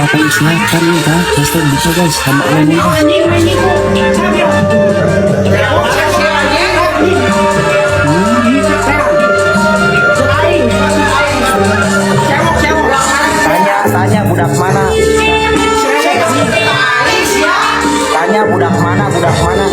Kakak silakan udah hashtag bisa guys sama anaknya. Tanya budak mana? Tanya budak mana? Budak mana?